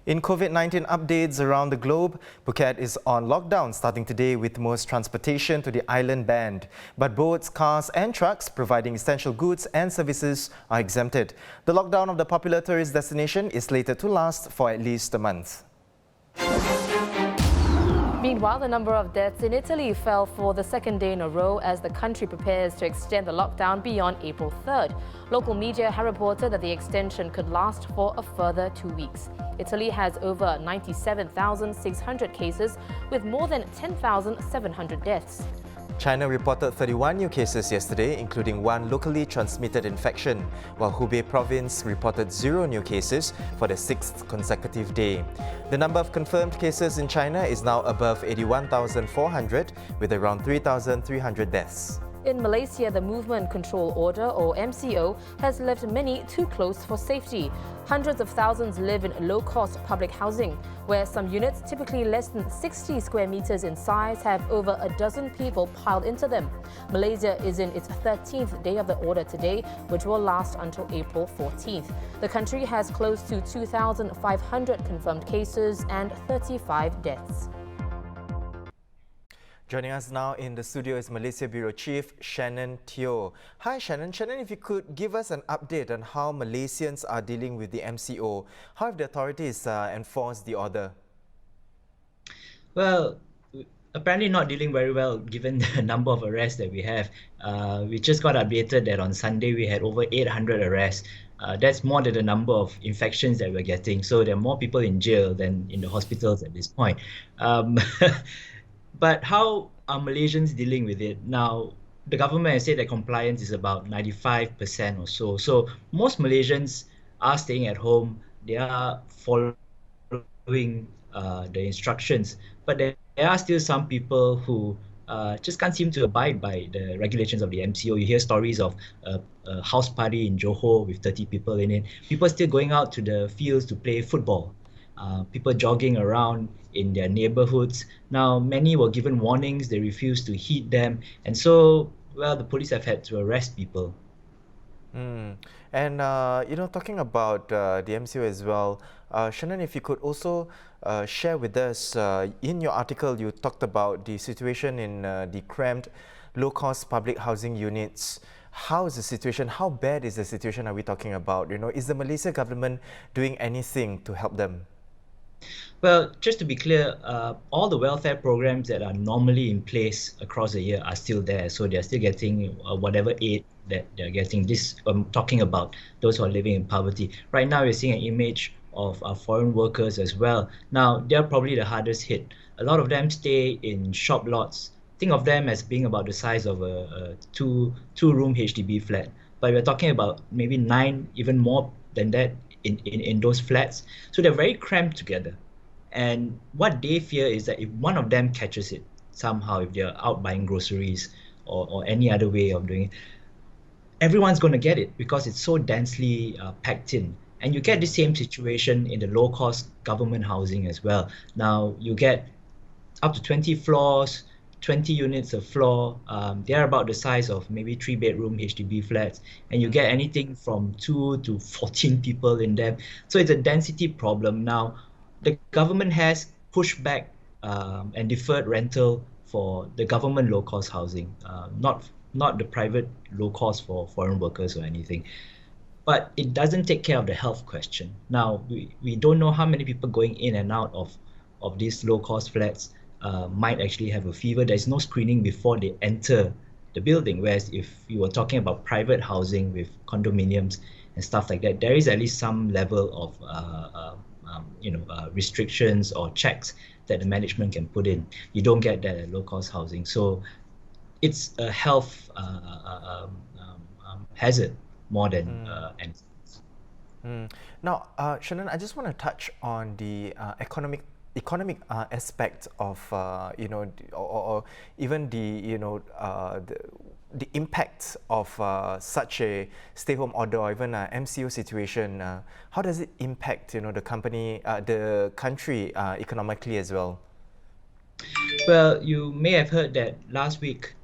In COVID-19 updates around the globe, Phuket is on lockdown starting today with most transportation to the island banned. But boats, cars and trucks providing essential goods and services are exempted. The lockdown of the popular tourist destination is slated to last for at least a month. Meanwhile, the number of deaths in Italy fell for the second day in a row as the country prepares to extend the lockdown beyond April 3rd. Local media have reported that the extension could last for a further 2 weeks. Italy has over 97,600 cases with more than 10,700 deaths. China reported 31 new cases yesterday, including one locally transmitted infection, while Hubei province reported 0 new cases for the 6th consecutive day. The number of confirmed cases in China is now above 81,400, with around 3,300 deaths. In Malaysia, the Movement Control Order, or MCO, has left many too close for safety. Hundreds of thousands live in low-cost public housing, where some units, typically less than 60 square meters in size, have over a dozen people piled into them. Malaysia is in its 13th day of the order today, which will last until April 14th. The country has close to 2,500 confirmed cases and 35 deaths. Joining us now in the studio is Malaysia Bureau Chief Shannon Teoh. Hi Shannon. Shannon, if you could give us an update on how Malaysians are dealing with the MCO. How have the authorities enforced the order? Well, apparently not dealing very well given the number of arrests that we have. We just got updated that on Sunday we had over 800 arrests. That's more than the number of infections that we're getting. So there are more people in jail than in the hospitals at this point. But how are Malaysians dealing with it? Now, the government has said that compliance is about 95% or so. So most Malaysians are staying at home. They are following the instructions. But there are still some people who just can't seem to abide by the regulations of the MCO. You hear stories of a house party in Johor with 30 people in it. People still going out to the fields to play football. People jogging around in their neighborhoods. Now, many were given warnings, they refused to heed them. And so, well, the police have had to arrest people. And, talking about the MCO as well, Shannon, if you could also share with us, in your article, you talked about the situation in the cramped, low-cost public housing units. How is the situation? How bad is the situation are we talking about? Is the Malaysia government doing anything to help them? Well, just to be clear, all the welfare programs that are normally in place across the year are still there. So they're still getting whatever aid that they're getting. This, I'm talking about those who are living in poverty. Right now, we're seeing an image of foreign workers as well. Now, they're probably the hardest hit. A lot of them stay in shop lots. Think of them as being about the size of a two-room HDB flat. But we're talking about maybe 9, even more than that in those flats. So they're very cramped together. And what they fear is that if one of them catches it somehow, if they're out buying groceries or any other way of doing it, everyone's going to get it because it's so densely packed in. And you get the same situation in the low-cost government housing as well. Now, you get up to 20 floors, 20 units a floor. They're about the size of maybe 3-bedroom HDB flats. And you get anything from 2 to 14 people in them. So it's a density problem. Now, the government has pushed back and deferred rental for the government low-cost housing, not the private low-cost for foreign workers or anything. But it doesn't take care of the health question. Now, we don't know how many people going in and out of these low-cost flats might actually have a fever. There's no screening before they enter the building, whereas if you were talking about private housing with condominiums and stuff like that, there is at least some level of restrictions or checks that the management can put in. You don't get that at low-cost housing. So it's a health hazard more than anything. Now, Shannon, I just want to touch on the economic aspect of or even the impact of such a stay-home order or even an MCO situation. How does it impact the country economically as well? Well, you may have heard that last week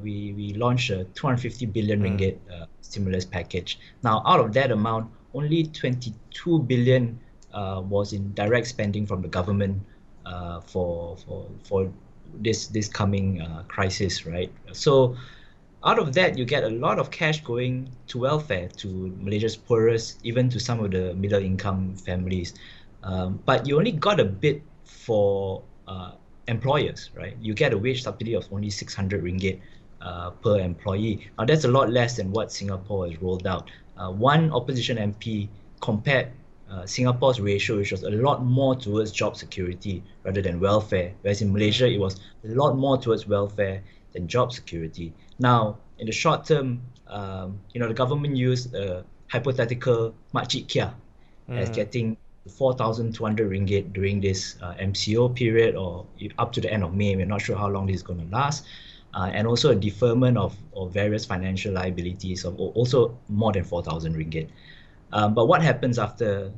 we launched a 250 billion ringgit stimulus package. Now, out of that amount, only 22 billion was in direct spending from the government for this coming crisis, right? So out of that, you get a lot of cash going to welfare, to Malaysia's poorest, even to some of the middle-income families. But you only got a bit for employers, right? You get a wage subsidy of only 600 ringgit per employee. Now, that's a lot less than what Singapore has rolled out. One opposition MP compared Singapore's ratio, which was a lot more towards job security rather than welfare, whereas in Malaysia, it was a lot more towards welfare than job security. Now, in the short term, the government used a hypothetical makcik kia as getting 4,200 ringgit during this MCO period or up to the end of May. We're not sure how long this is going to last. And also a deferment of various financial liabilities of also more than 4,000 ringgit. But what happens after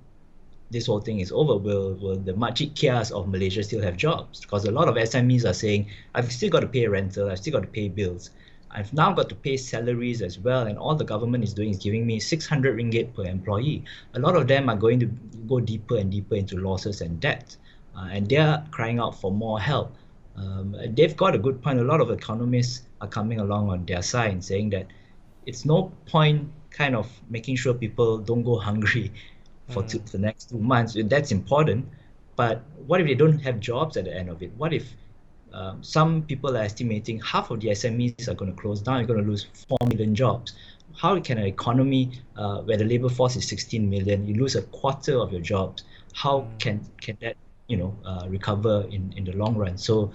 this whole thing is over? Will the makcik kias of Malaysia still have jobs? Because a lot of SMEs are saying, I've still got to pay rental, I've still got to pay bills. I've now got to pay salaries as well, and all the government is doing is giving me 600 ringgit per employee. A lot of them are going to go deeper and deeper into losses and debt, and they're crying out for more help. They've got a good point. A lot of economists are coming along on their side and saying that it's no point kind of making sure people don't go hungry for the next 2 months. That's important, but what if they don't have jobs at the end of it? What if some people are estimating half of the SMEs are going to close down, you're going to lose 4 million jobs. How can an economy where the labor force is 16 million, you lose a quarter of your jobs? How can that recover in the long run? So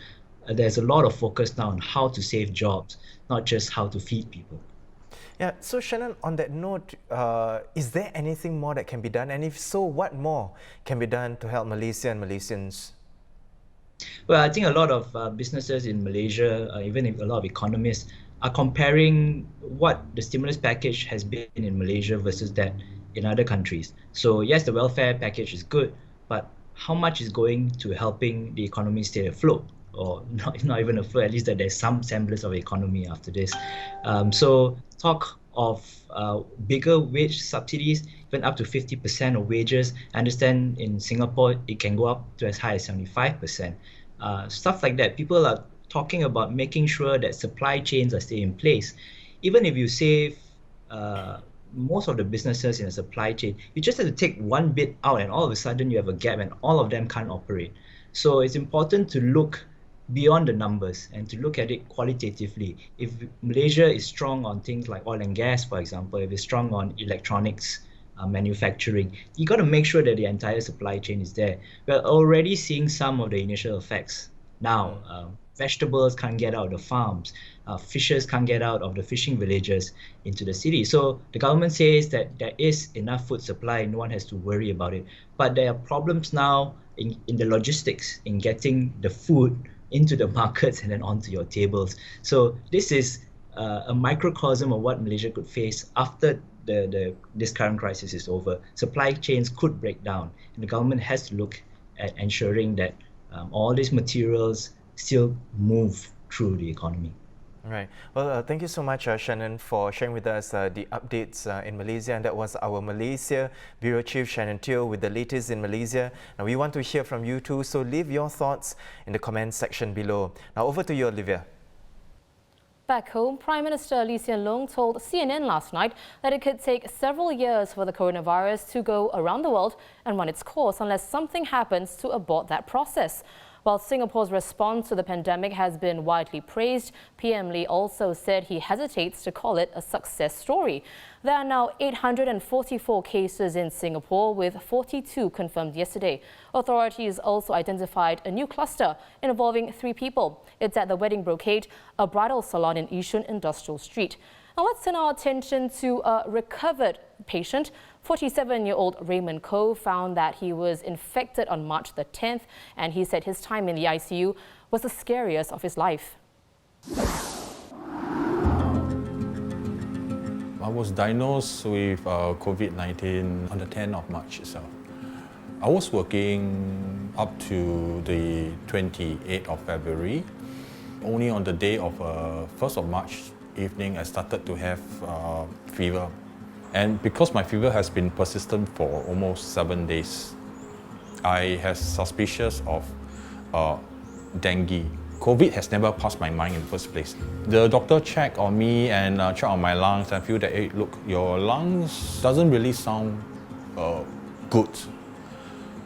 there's a lot of focus now on how to save jobs, not just how to feed people. Yeah, so Shannon, on that note, is there anything more that can be done? And if so, what more can be done to help Malaysia and Malaysians? Well, I think a lot of businesses in Malaysia, even a lot of economists, are comparing what the stimulus package has been in Malaysia versus that in other countries. So yes, the welfare package is good, but how much is going to helping the economy stay afloat? Or not even afloat, at least that there's some semblance of economy after this. So talk of bigger wage subsidies, even up to 50% of wages. I understand in Singapore, it can go up to as high as 75%. Stuff like that. People are talking about making sure that supply chains are still in place. Even if you save most of the businesses in a supply chain, you just have to take one bit out and all of a sudden you have a gap and all of them can't operate. So it's important to look beyond the numbers and to look at it qualitatively. If Malaysia is strong on things like oil and gas, for example, if it's strong on electronics manufacturing, you got to make sure that the entire supply chain is there. We're already seeing some of the initial effects now. Vegetables can't get out of the farms. Fishers can't get out of the fishing villages into the city. So the government says that there is enough food supply, no one has to worry about it. But there are problems now in the logistics, in getting the food into the markets and then onto your tables. So this is a microcosm of what Malaysia could face after this current crisis is over. Supply chains could break down, and the government has to look at ensuring that all these materials still move through the economy. Right. Well, thank you so much, Shannon, for sharing with us the updates in Malaysia. And that was our Malaysia Bureau Chief, Shannon Teoh, with the latest in Malaysia. Now, we want to hear from you too, so leave your thoughts in the comments section below. Now, over to you, Olivia. Back home, Prime Minister Lee Hsien Loong told CNN last night that it could take several years for the coronavirus to go around the world and run its course unless something happens to abort that process. While Singapore's response to the pandemic has been widely praised, PM Lee also said he hesitates to call it a success story. There are now 844 cases in Singapore, with 42 confirmed yesterday. Authorities also identified a new cluster involving 3 people. It's at the Wedding Brocade, a bridal salon in Yishun Industrial Street. Now let's turn our attention to a recovered patient. 47-year-old Raymond Koh found that he was infected on March the 10th, and he said his time in the ICU was the scariest of his life. I was diagnosed with COVID-19 on the 10th of March itself. I was working up to the 28th of February. Only on the day of 1st of March evening, I started to have fever. And because my fever has been persistent for almost 7 days, I had suspicious of dengue. COVID has never passed my mind in the first place. The doctor checked on me and checked on my lungs and feel that, hey, look, your lungs doesn't really sound good.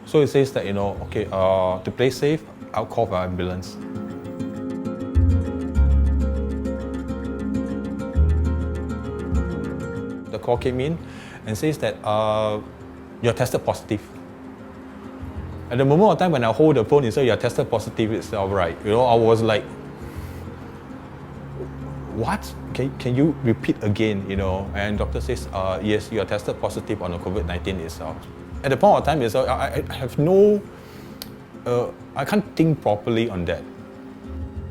So it says that, okay, to play safe, I'll call for ambulance. The call came in and says that you're tested positive. At the moment of time when I hold the phone and say you're tested positive, it's all right. I was like, what? Can you repeat again? And doctor says, yes, you are tested positive on the COVID-19 itself. At the point of time, I have no, I can't think properly on that.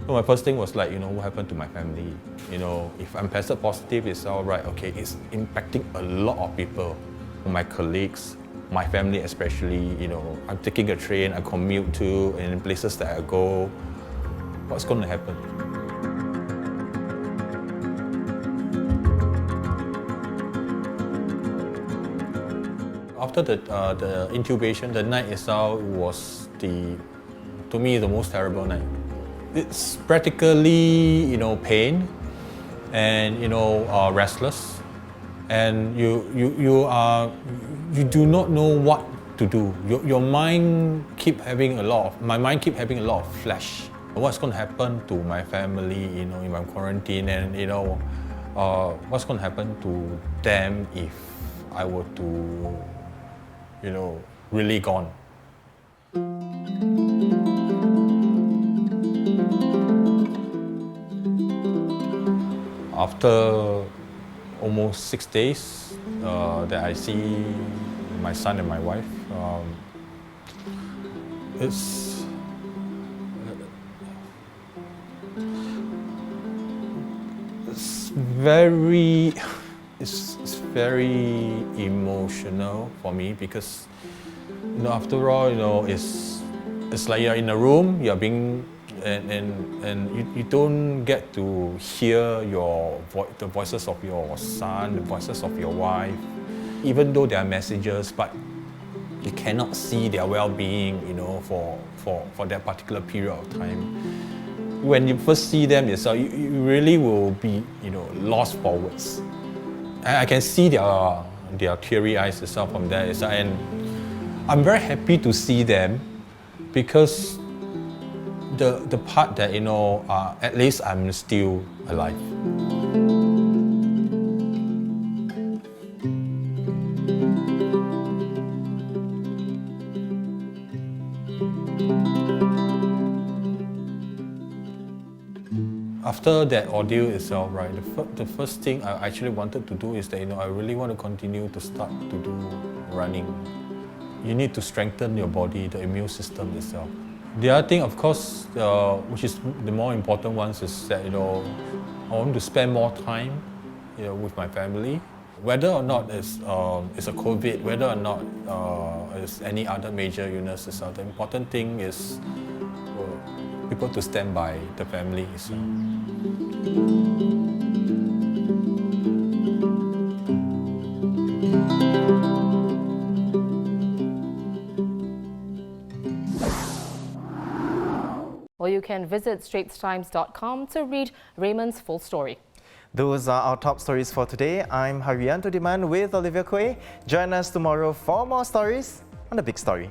So my first thing was like, what happened to my family? If I'm tested positive, it's all right. Okay, it's impacting a lot of people, my colleagues, my family especially. I'm taking a train, I commute to, and in places that I go. What's going to happen? After the intubation, the night itself was to me, the most terrible night. It's practically, pain and, restless. And you do not know what to do. Your mind my mind keep having a lot of flash. What's going to happen to my family, if I'm quarantined, and what's going to happen to them if I were to, really gone. After almost 6 days that I see my son and my wife, it's very emotional for me because after all it's like you're in a room, you're being and you don't get to hear the voices of your son, the voices of your wife, even though they are messengers, but you cannot see their well-being, for that particular period of time. When you first see them yourself, you really will be, lost for words. And I can see their teary eyes itself from there, and I'm very happy to see them because the part that, at least I'm still alive. After that ordeal itself, right, the first thing I actually wanted to do is that, I really want to continue to start to do running. You need to strengthen your body, the immune system itself. The other thing, of course, which is the more important ones, is that, I want to spend more time, with my family. Whether or not it's a COVID, whether or not it's any other major illness, the important thing is people to stand by the family itself. Or you can visit straitstimes.com to read Raymond's full story. Those are our top stories for today. I'm Haryanto Diman with Olivia Koeh. Join us tomorrow for more stories on The Big Story.